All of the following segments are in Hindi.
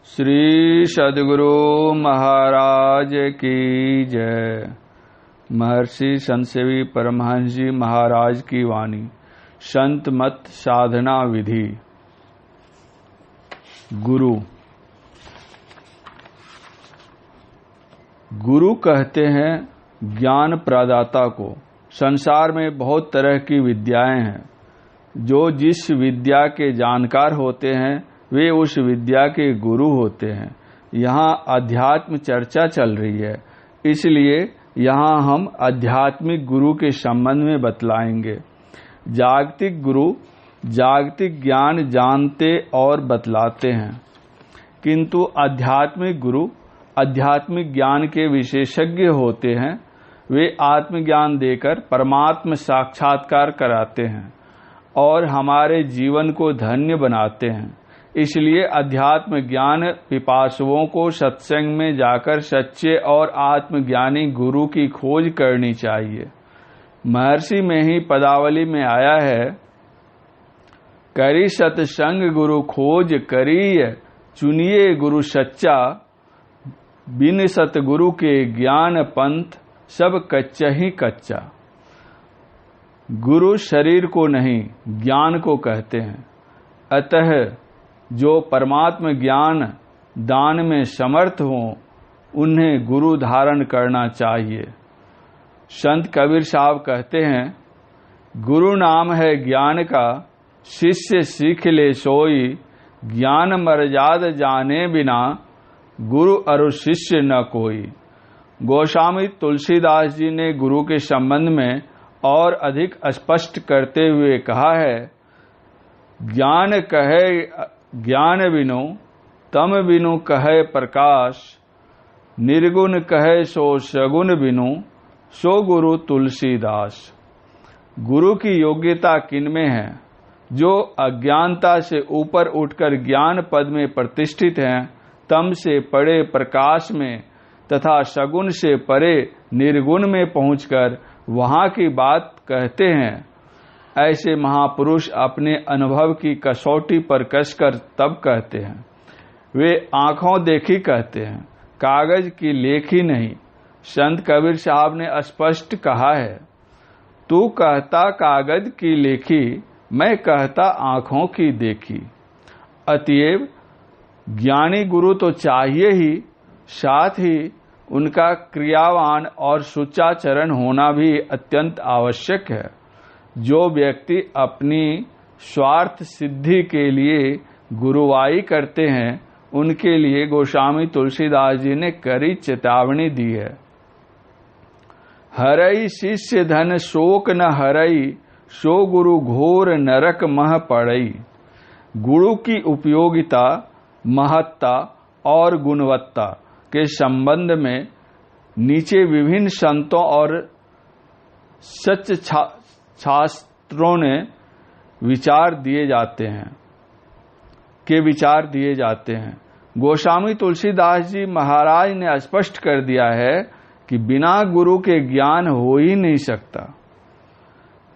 श्री सद्गुरु महाराज की जय। महर्षि संतसेवी परमहंस जी महाराज की वाणी। संत मत साधना विधि। गुरु कहते हैं ज्ञान प्रदाता को। संसार में बहुत तरह की विद्याएं हैं। जो जिस विद्या के जानकार होते हैं वे उस विद्या के गुरु होते हैं। यहाँ अध्यात्म चर्चा चल रही है, इसलिए यहाँ हम आध्यात्मिक गुरु के संबंध में बतलाएंगे। जागतिक गुरु जागतिक ज्ञान जानते और बतलाते हैं, किंतु आध्यात्मिक गुरु आध्यात्मिक ज्ञान के विशेषज्ञ होते हैं। वे आत्मज्ञान देकर परमात्म साक्षात्कार कराते हैं और हमारे जीवन को धन्य बनाते हैं। इसलिए अध्यात्म ज्ञान पिपासुओं को सत्संग में जाकर सच्चे और आत्मज्ञानी गुरु की खोज करनी चाहिए। महर्षि में ही पदावली में आया है, करी सत्संग गुरु खोज करिय, चुनिए गुरु सच्चा, बिन सतगुरु के ज्ञान पंथ सब कच्चा ही कच्चा। गुरु शरीर को नहीं ज्ञान को कहते हैं। अतः जो परमात्म ज्ञान दान में समर्थ हों उन्हें गुरु धारण करना चाहिए। संत कबीर साहब कहते हैं, गुरु नाम है ज्ञान का, शिष्य सीख ले सोई, ज्ञान मर्याद जाने बिना गुरु अरु शिष्य न कोई। गोस्वामी तुलसीदास जी ने गुरु के संबंध में और अधिक स्पष्ट करते हुए कहा है, ज्ञान कहे ज्ञान बिनु, तम बिनु कहे प्रकाश, निर्गुण कहे सो सगुण बिनु, सो गुरु तुलसीदास। गुरु की योग्यता किनमें है? जो अज्ञानता से ऊपर उठकर ज्ञान पद में प्रतिष्ठित हैं, तम से परे प्रकाश में तथा सगुण से परे निर्गुण में पहुंचकर वहां की बात कहते हैं। ऐसे महापुरुष अपने अनुभव की कसौटी पर कसकर तब कहते हैं। वे आंखों देखी कहते हैं, कागज की लेखी नहीं। संत कबीर साहब ने स्पष्ट कहा है, तू कहता कागज की लेखी, मैं कहता आंखों की देखी। अतएव ज्ञानी गुरु तो चाहिए ही, साथ ही उनका क्रियावान और सुचाचरण होना भी अत्यंत आवश्यक है। जो व्यक्ति अपनी स्वार्थ सिद्धि के लिए गुरुवाई करते हैं, उनके लिए गोस्वामी तुलसीदास जी ने कड़ी चेतावनी दी है। हरई शिष्य धन शोक न हरई, सो गुरु घोर नरक मह पड़ई। गुरु की उपयोगिता, महत्ता और गुणवत्ता के संबंध में नीचे विभिन्न संतों और सच शास्त्रों ने विचार दिए जाते हैं। गोस्वामी तुलसीदास जी महाराज ने स्पष्ट कर दिया है कि बिना गुरु के ज्ञान हो ही नहीं सकता।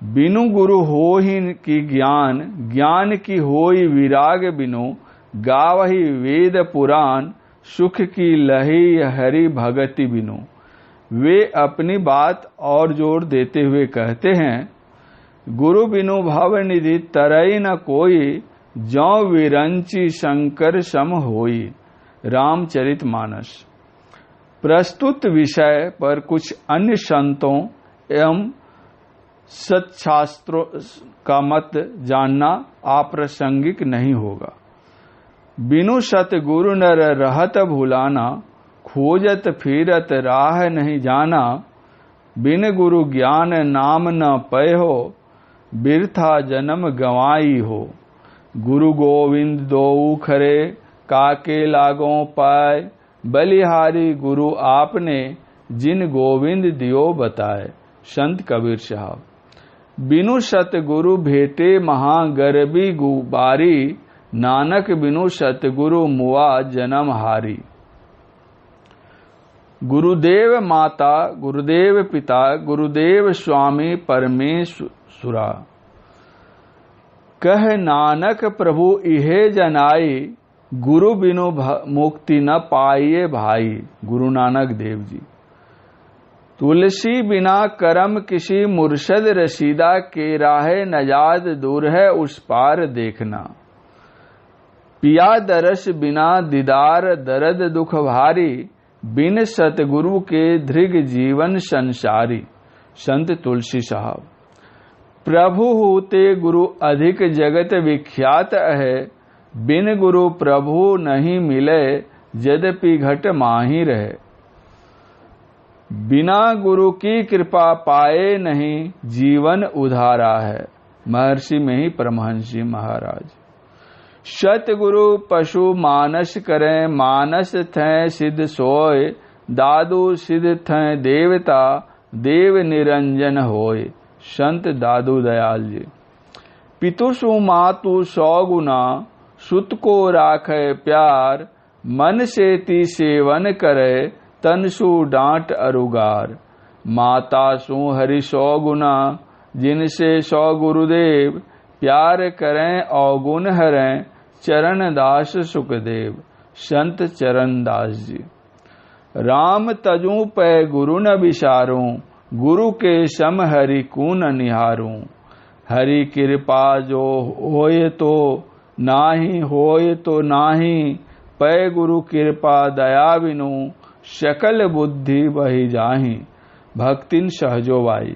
बिनु गुरु हो ही की ज्ञान, ज्ञान की होई विराग बिनु, गावही वेद पुराण, सुख की लही हरि भगति बिनु। वे अपनी बात और जोर देते हुए कहते हैं, गुरु बिनु भव निधि तरई न कोई, जौ विरंची शंकर सम होई। रामचरितमानस। प्रस्तुत विषय पर कुछ अन्य संतों एवं सत्शास्त्रों का मत जानना अप्रासंगिक नहीं होगा। बिनु सतगुरु नर रहत भुलाना, खोजत फिरत राह नहीं जाना। बिन गुरु ज्ञान नाम न पय हो, बिरथा जन्म गंवाई हो। गुरु गोविंद दोऊ खरे, काके लागों पाए। बलिहारी गुरु आपने, जिन गोविंद दियो बताए। संत कबीर साहब। बिनु सतगुरु भेटे महा गरबी गुबारी, नानक बिनु सतगुरु मुआ जन्म हारी। गुरुदेव माता, गुरुदेव पिता, गुरुदेव स्वामी परमेश्वरा। कह नानक प्रभु इहे जनाई, गुरु बिनु मुक्ति न पाइए भाई। गुरु नानक देव जी। तुलसी बिना करम किसी मुर्शद रशीदा के राहे नजात दूर है उस पार देखना। पिया दरस बिना दीदार दर्द दुख भारी, बिन सतगुरु के धृग जीवन संसारी। संत तुलसी साहब। प्रभु होते गुरु अधिक जगत विख्यात है, बिन गुरु प्रभु नहीं मिले यद्यपि घट माही रहे। बिना गुरु की कृपा पाए नहीं जीवन उधारा है। महर्षि में ही परमहंस जी महाराज। सतगुरु पशु मानस करें, मानस थे सिद्ध सोय, दादू सिद्ध थे देवता देव निरंजन होय। संत दादू दयाल जी। पितु सु मातु सौ गुना, सुत को राखे प्यार, मन से ती सेवन करे तन सु डांट अरुगार। माता सु हरि सौ गुना, जिनसे सौ गुरुदेव, प्यार करें अवगुण हरें चरण दास सुखदेव। संत चरण दास जी। राम तजू पै गुरु न विसारूं, गुरु के सम हरि को न निहारूं। हरि कृपा जो होय तो नाही, होय तो नाही, पै गुरु कृपा दया बिनु, सकल बुद्धि बही जाही। भक्तिन सहजोबाई।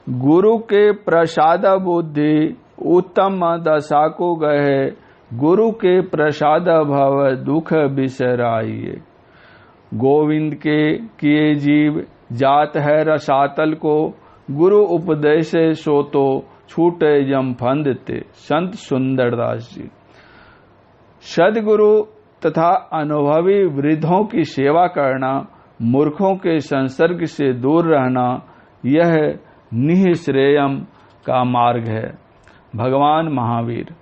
गुरु के प्रसाद बुद्धि उत्तम दशा को गए, गुरु के प्रसाद भव दुख बिसराइए। गोविंद के किए जीव जात है रसातल को, गुरु उपदेश सो तो छूटे जम फंदते। संत सुंदरदास जी। सदगुरु तथा अनुभवी वृद्धों की सेवा करना, मूर्खों के संसर्ग से दूर रहना, यह निःश्रेयम का मार्ग है। भगवान महावीर।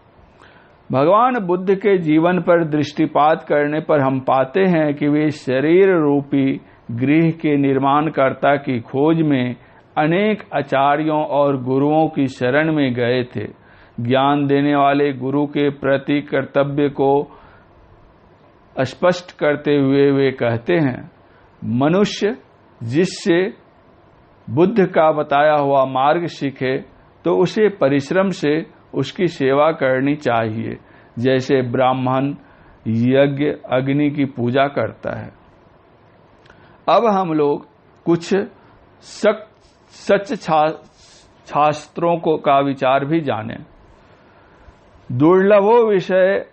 भगवान बुद्ध के जीवन पर दृष्टिपात करने पर हम पाते हैं कि वे शरीर रूपी गृह के निर्माणकर्ता की खोज में अनेक आचार्यों और गुरुओं की शरण में गए थे। ज्ञान देने वाले गुरु के प्रति कर्तव्य को स्पष्ट करते हुए वे कहते हैं, मनुष्य जिससे बुद्ध का बताया हुआ मार्ग सीखे तो उसे परिश्रम से उसकी सेवा करनी चाहिए, जैसे ब्राह्मण यज्ञ अग्नि की पूजा करता है। अब हम लोग कुछ सच शास्त्रों को का विचार भी जाने। दुर्लभो विषय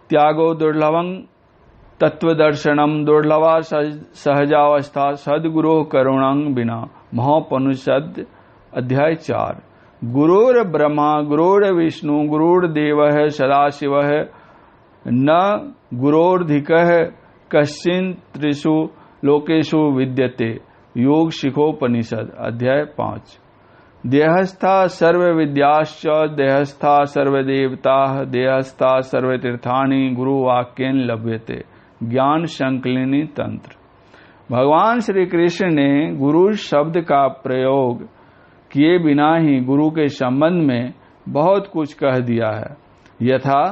त्यागो दुर्लभं, तत्वदर्शनम दुर्लभा सहजावस्था, सद्गुरो करुणं बिना महापनुषद। अध्याय 4। गुरुर ब्रह्मा गुरुर विष्णु गुरुर्देवः सदाशिवः, न गुरोर्धिकः कश्चिन् त्रिषु लोकेषु विद्यते। योग शिखोपनिषद। अध्याय 5। देहस्था सर्वविद्याश्च, देहस्था सर्वदेवताः, देहस्था सर्वतीर्थानि गुरुवाक्येन लभ्यते। ज्ञान संकलिनी तंत्र। भगवान श्री कृष्ण ने गुरु शब्द का प्रयोग किए बिना ही गुरु के संबंध में बहुत कुछ कह दिया है। यथा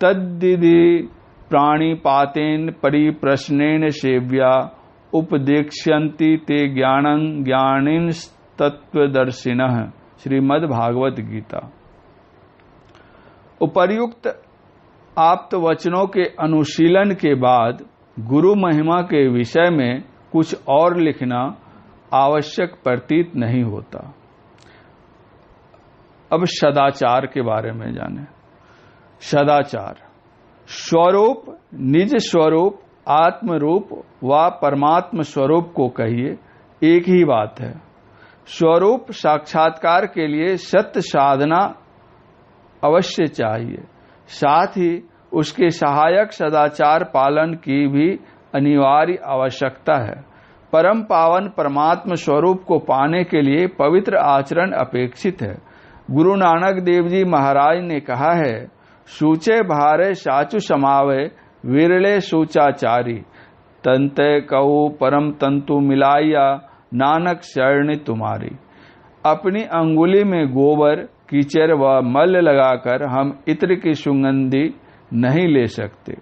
तद्दिदि प्राणिपातेन परिप्रश्नेन सेव्या, उपदेक्ष्यन्ति ते ज्ञानं ज्ञानिन तत्वदर्शिनः। श्रीमद् भागवत गीता। उपर्युक्त आप्त वचनों के अनुशीलन के बाद गुरु महिमा के विषय में कुछ और लिखना आवश्यक प्रतीत नहीं होता। अब सदाचार के बारे में जाने। सदाचार स्वरूप, निज स्वरूप, आत्म रूप व परमात्म स्वरूप को कहिए, एक ही बात है। स्वरूप साक्षात्कार के लिए सत्य साधना अवश्य चाहिए, साथ ही उसके सहायक सदाचार पालन की भी अनिवार्य आवश्यकता है। परम पावन परमात्म स्वरूप को पाने के लिए पवित्र आचरण अपेक्षित है। गुरु नानक देव जी महाराज ने कहा है, सूचे भारे साचु समावे, विरले सूचाचारी, तंते कहू परम तंतु मिलाइया, नानक शरण तुम्हारी। अपनी अंगुली में गोबर कीचड़ व मल लगाकर हम इत्र की सुगंधी नहीं ले सकते,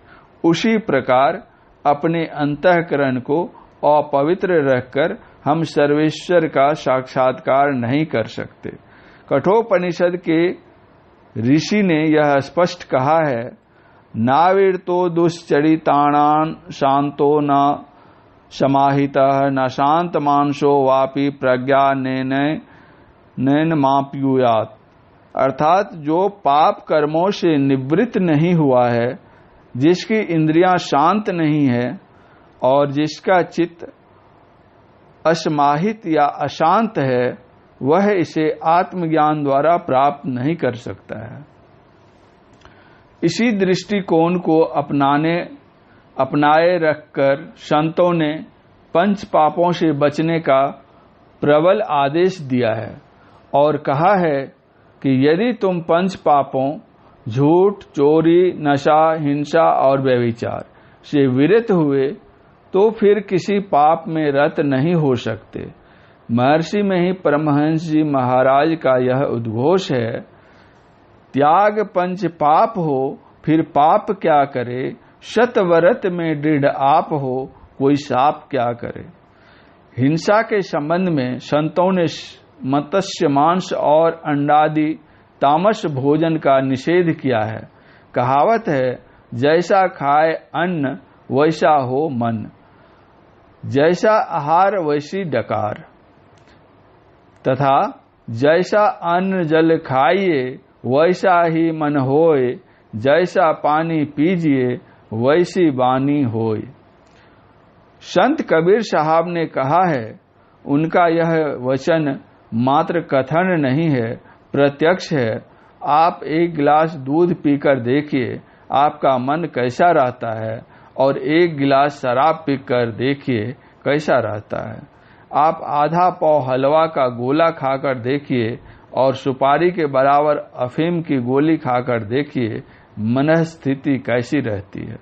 उसी प्रकार अपने अंतःकरण को अपवित्र रखकर हम सर्वेश्वर का साक्षात्कार नहीं कर सकते। कठोपनिषद के ऋषि ने यह स्पष्ट कहा है, नाविर्तो दुश्चरिताणां शांतो न समाहितः न शांत मानसो वापि प्रज्ञा नैन माप्युयात्। अर्थात जो पाप कर्मों से निवृत्त नहीं हुआ है, जिसकी इंद्रियां शांत नहीं है और जिसका चित्त असमाहित या अशांत है, वह इसे आत्मज्ञान द्वारा प्राप्त नहीं कर सकता है। इसी दृष्टिकोण को अपनाए रखकर संतों ने पंच पापों से बचने का प्रबल आदेश दिया है और कहा है कि यदि तुम पंच पापों झूठ, चोरी, नशा, हिंसा और व्यभिचार से विरत हुए तो फिर किसी पाप में रत नहीं हो सकते। महर्षि में ही परमहंस जी महाराज का यह उद्घोष है, त्याग पंच पाप हो फिर पाप क्या करे, शतवरत में दृढ़ आप हो कोई साप क्या करे। हिंसा के संबंध में संतों ने मत्स्य मांस और अंडादि तामस भोजन का निषेध किया है। कहावत है, जैसा खाए अन्न वैसा हो मन, जैसा आहार वैसी डकार, तथा जैसा अन्न जल खाइए वैसा ही मन होए, जैसा पानी पीजिए वैसी वाणी होए। संत कबीर साहब ने कहा है, उनका यह वचन मात्र कथन नहीं है, प्रत्यक्ष है। आप एक गिलास दूध पीकर देखिए आपका मन कैसा रहता है, और एक गिलास शराब पीकर देखिए कैसा रहता है। आप आधा पाव हलवा का गोला खाकर देखिए और सुपारी के बराबर अफीम की गोली खाकर देखिए मन स्थिति कैसी रहती है।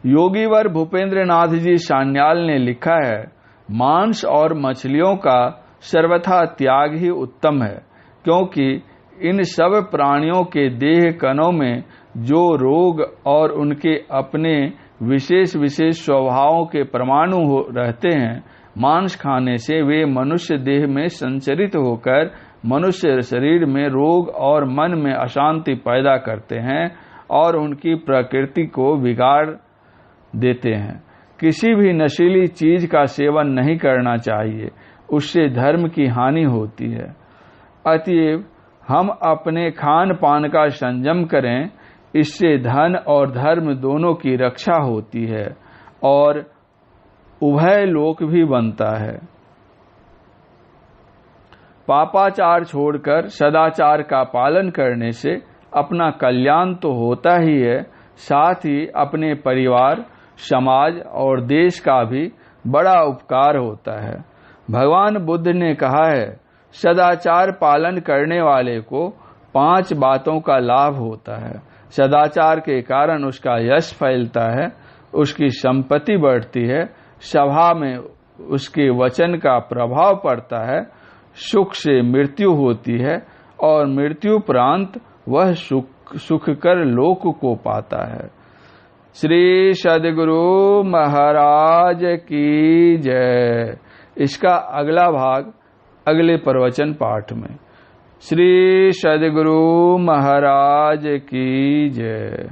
योगीवर भूपेंद्र नाथ जी सान्याल ने लिखा है, मांस और मछलियों का सर्वथा त्याग ही उत्तम है, क्योंकि इन सब प्राणियों के देह कणों में जो रोग और उनके अपने विशेष विशेष स्वभावों के परमाणु रहते हैं, मांस खाने से वे मनुष्य देह में संचरित होकर मनुष्य शरीर में रोग और मन में अशांति पैदा करते हैं और उनकी प्रकृति को बिगाड़ देते हैं। किसी भी नशीली चीज का सेवन नहीं करना चाहिए, उससे धर्म की हानि होती है। अतएव हम अपने खान पान का संयम करें, इससे धन और धर्म दोनों की रक्षा होती है और उभय लोक भी बनता है। पापाचार छोड़कर सदाचार का पालन करने से अपना कल्याण तो होता ही है, साथ ही अपने परिवार, समाज और देश का भी बड़ा उपकार होता है। भगवान बुद्ध ने कहा है, सदाचार पालन करने वाले को 5 बातों का लाभ होता है। सदाचार के कारण उसका यश फैलता है, उसकी संपत्ति बढ़ती है, सभा में उसके वचन का प्रभाव पड़ता है, सुख से मृत्यु होती है और मृत्युपरांत वह सुख कर लोक को पाता है। श्री सद्गुरु महाराज की जय। इसका अगला भाग अगले प्रवचन पाठ में। श्री सद्गुरु महाराज की जय।